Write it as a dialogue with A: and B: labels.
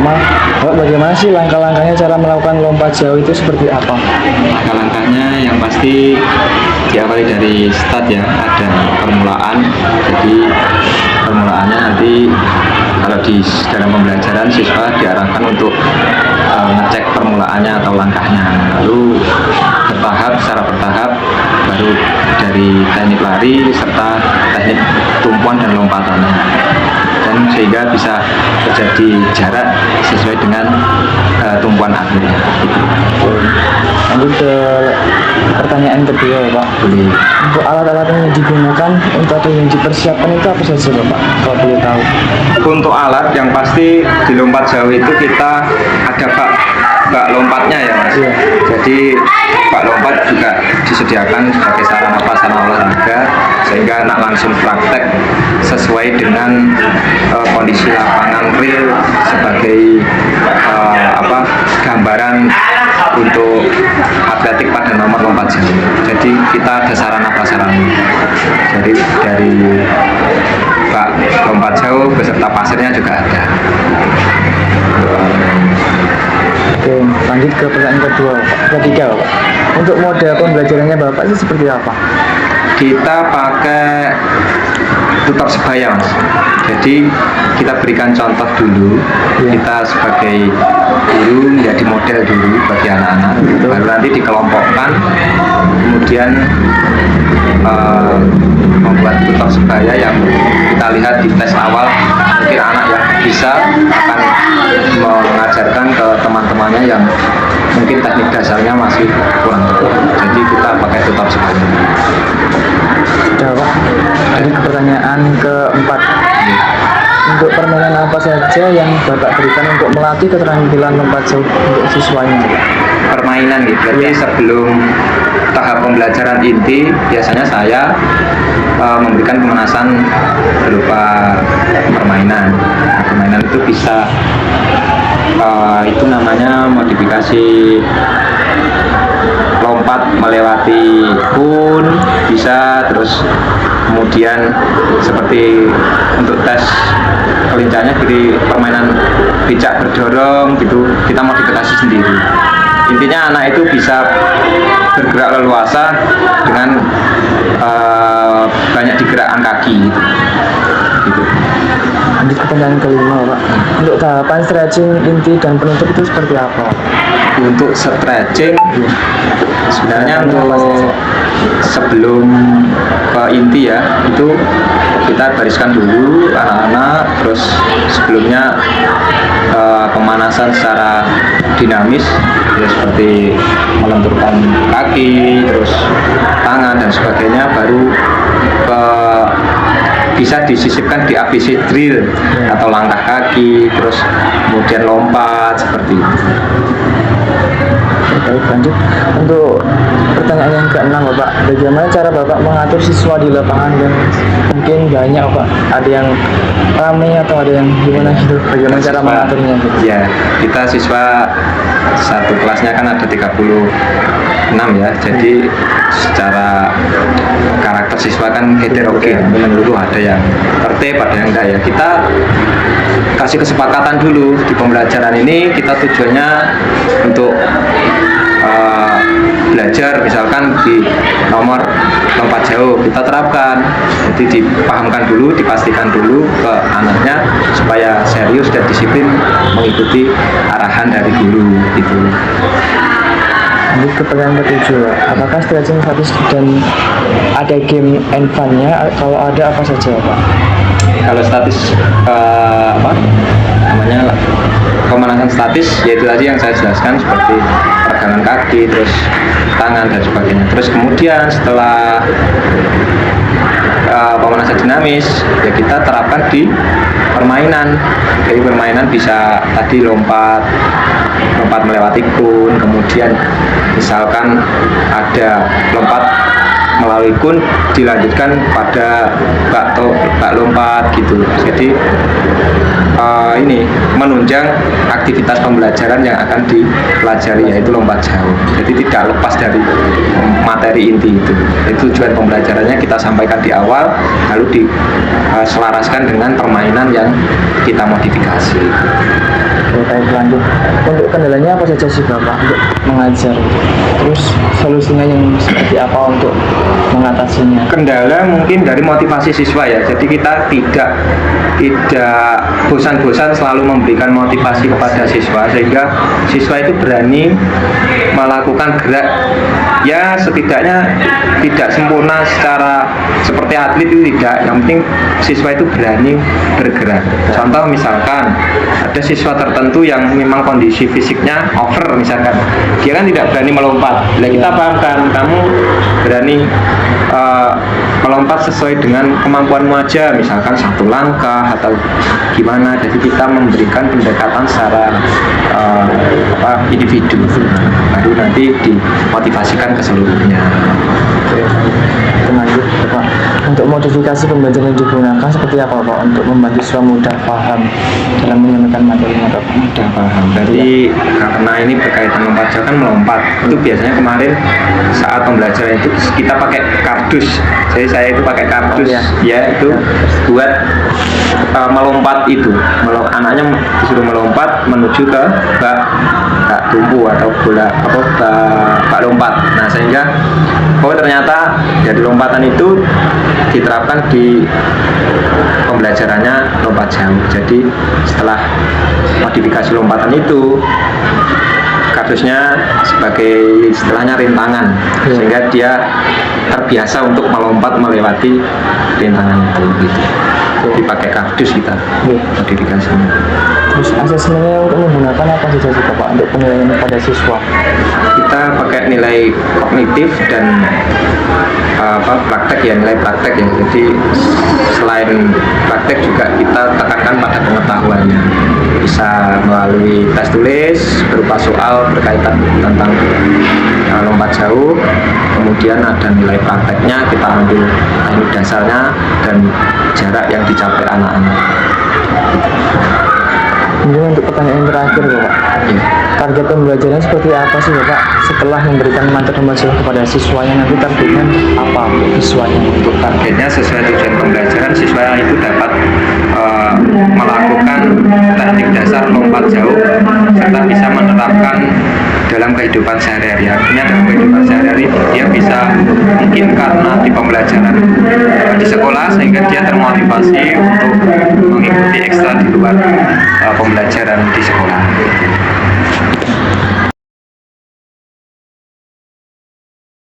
A: pertama, Bapak bagaimana sih langkah-langkahnya cara melakukan lompat jauh itu seperti apa?
B: Langkah-langkahnya yang pasti diawali dari start ya, ada permulaan. Jadi permulaannya nanti kalau di dalam pembelajaran siswa diarahkan untuk ngecek permulaannya atau langkahnya, lalu secara bertahap baru dari teknik lari serta teknik tumpuan dan lompatannya, dan sehingga bisa terjadi jarak sesuai dengan tumpuan akhirnya.
A: Lanjut ke pertanyaan kedua, Pak.
B: Boleh.
A: Untuk alat-alat yang digunakan atau yang dipersiapkan itu apa saja, Bapak? Kalau boleh tahu.
B: Untuk alat yang pasti di lompat jauh itu kita ada bak lompatnya ya, Mas.
A: Iya.
B: Jadi bak lompat juga disediakan sebagai sarana prasarana olahraga sehingga anak langsung praktek sesuai dengan kondisi lapangan real sebagai gambaran untuk atletik pada nomor lompat jauh. Jadi kita ada sarana prasarana. Jadi dari bak lompat jauh beserta pasirnya juga ada.
A: Oke, lanjut ke pertanyaan ketiga, Bapak. Untuk model pembelajarannya Bapak itu seperti apa?
B: Kita pakai tutor sebaya, Mas. Jadi kita berikan contoh dulu, kita sebagai guru menjadi model dulu bagi anak-anak, baru nanti dikelompokkan, kemudian membuat tutor sebaya yang kita lihat di tes awal mungkin anak yang bisa akan mengajarkan ke teman-temannya yang mungkin teknik dasarnya masih kurang tepat. Jadi kita pakai tutor sebaya.
A: Sudah, Pak. Jadi ke pertanyaan keempat. Untuk permainan apa saja yang Bapak berikan untuk melatih keterampilan lompat jauh untuk siswanya?
B: Permainan gitu. Jadi sebelum tahap pembelajaran inti biasanya saya memberikan pemanasan berupa permainan. Nah, permainan itu bisa itu namanya modifikasi lompat melewati pun bisa, terus kemudian seperti untuk tes kelincahnya di permainan becak berdorong gitu, kita modifikasi sendiri. Intinya anak itu bisa bergerak leluasa dengan banyak digerakkan kaki gitu.
A: Lanjut ke pertanyaan kelima, Pak. Untuk tahapan stretching inti dan penutup itu seperti apa?
B: Untuk stretching sebenarnya untuk sebelum ke inti ya, itu kita bariskan dulu anak-anak, terus sebelumnya pemanasan secara dinamis ya, seperti melenturkan kaki, terus tangan dan sebagainya, baru bisa disisipkan di ABC drill atau langkah kaki, terus kemudian lompat seperti itu.
A: Baik, lanjut untuk pertanyaan yang keenam, Bapak. Bagaimana cara Bapak mengatur siswa di lapangan dan mungkin banyak, Pak? Ada yang ramai atau ada yang gimana gitu? Bagaimana cara mengaturnya? Gitu?
B: Ya, kita siswa satu kelasnya kan ada 36 ya. Jadi secara karakter siswa kan heterogen, menyeluruh, ada yang tertib, ada yang enggak ya. Kita kasih kesepakatan dulu di pembelajaran ini, kita tujuannya untuk belajar misalkan di nomor lompat jauh kita terapkan, jadi dipahamkan dulu, dipastikan dulu ke anaknya supaya serius dan disiplin mengikuti arahan dari guru gitu.
A: Lanjut ke pertanyaan ketujuh, apakah stretching statis dan ada game and fun-nya? Kalau ada, apa saja, Pak?
B: Kalau statis pemanasan statis yaitu tadi yang saya jelaskan seperti peregangan kaki, terus tangan dan sebagainya. Terus kemudian setelah pemanasan dinamis ya kita terapkan di permainan. Jadi permainan bisa tadi lompat melewati kun, kemudian misalkan ada lompat melalui kun dilanjutkan pada bak lompat gitu. Jadi ini menunjang aktivitas pembelajaran yang akan dipelajari, yaitu lompat jauh. Jadi tidak lepas dari materi inti itu. Itu tujuan pembelajarannya kita sampaikan di awal, lalu diselaraskan dengan permainan yang kita modifikasi.
A: Oke, baik, lanjut. Untuk kendalanya apa saja sih Bapak untuk mengajar? Terus solusinya yang seperti apa untuk mengatasinya?
B: Kendala mungkin dari motivasi siswa ya. Jadi kita tidak bosan-bosan selalu memberikan motivasi kepada siswa sehingga siswa itu berani melakukan gerak, ya setidaknya tidak sempurna secara seperti atlet itu tidak, yang penting siswa itu berani bergerak. Contoh misalkan ada siswa tertentu yang memang kondisi fisiknya over, misalkan dia kan tidak berani melompat. Nah, kita pahamkan, kamu berani melompat sesuai dengan kemampuanmu aja, misalkan 1 langkah atau gimana. Jadi kita memberikan pendekatan secara individu, baru nanti dimotivasikan ke seluruhnya.
A: Oke, lanjut Bapak. Untuk modifikasi pembelajaran yang digunakan seperti apa Pak untuk membantu siswa mudah paham dalam menyampaikan materinya Bapak?
B: Mudah paham. Jadi karena ini berkaitan lompat jauh kan melompat, itu biasanya kemarin saat pembelajaran itu kita pakai kardus. Jadi saya itu pakai kardus, ya itu buat melompat itu. Anaknya disuruh melompat menuju ke bak tumpu atau bola bak lompat. Nah, sehingga ternyata dari lompatan itu diterapkan di pembelajarannya lompat jauh. Jadi setelah modifikasi lompatan itu, kardusnya sebagai istilahnya rintangan, sehingga dia terbiasa untuk melompat melewati rintangan itu gitu. Jadi pakai kardus kita modifikasinya.
A: Terus asesmennya untuk menggunakan apa saja sih Bapak untuk penilaian pada siswa?
B: Kita pakai nilai kognitif dan praktek ya, nilai praktek ya. Jadi selain praktek juga kita tekankan pada pengetahuannya, bisa melalui tes tulis berupa soal berkaitan tentang lompat jauh, kemudian ada nilai prakteknya, kita ambil teknik dasarnya dan jarak yang dicapai anak-anak.
A: Kemudian untuk pertanyaan terakhir Bapak, target pembelajaran seperti apa sih Bapak setelah memberikan materi pembelajaran kepada siswanya, nanti targetnya apa siswanya?
B: Untuk targetnya sesuai tujuan pembelajaran, siswa itu dapat melakukan teknik dasar lompat jauh serta bisa menerapkan dalam kehidupan sehari-hari. Artinya dalam kehidupan sehari-hari dia bisa, mungkin karena di pembelajaran di sekolah sehingga dia termotivasi untuk mengikuti ekstra di luar pembelajaran di sekolah.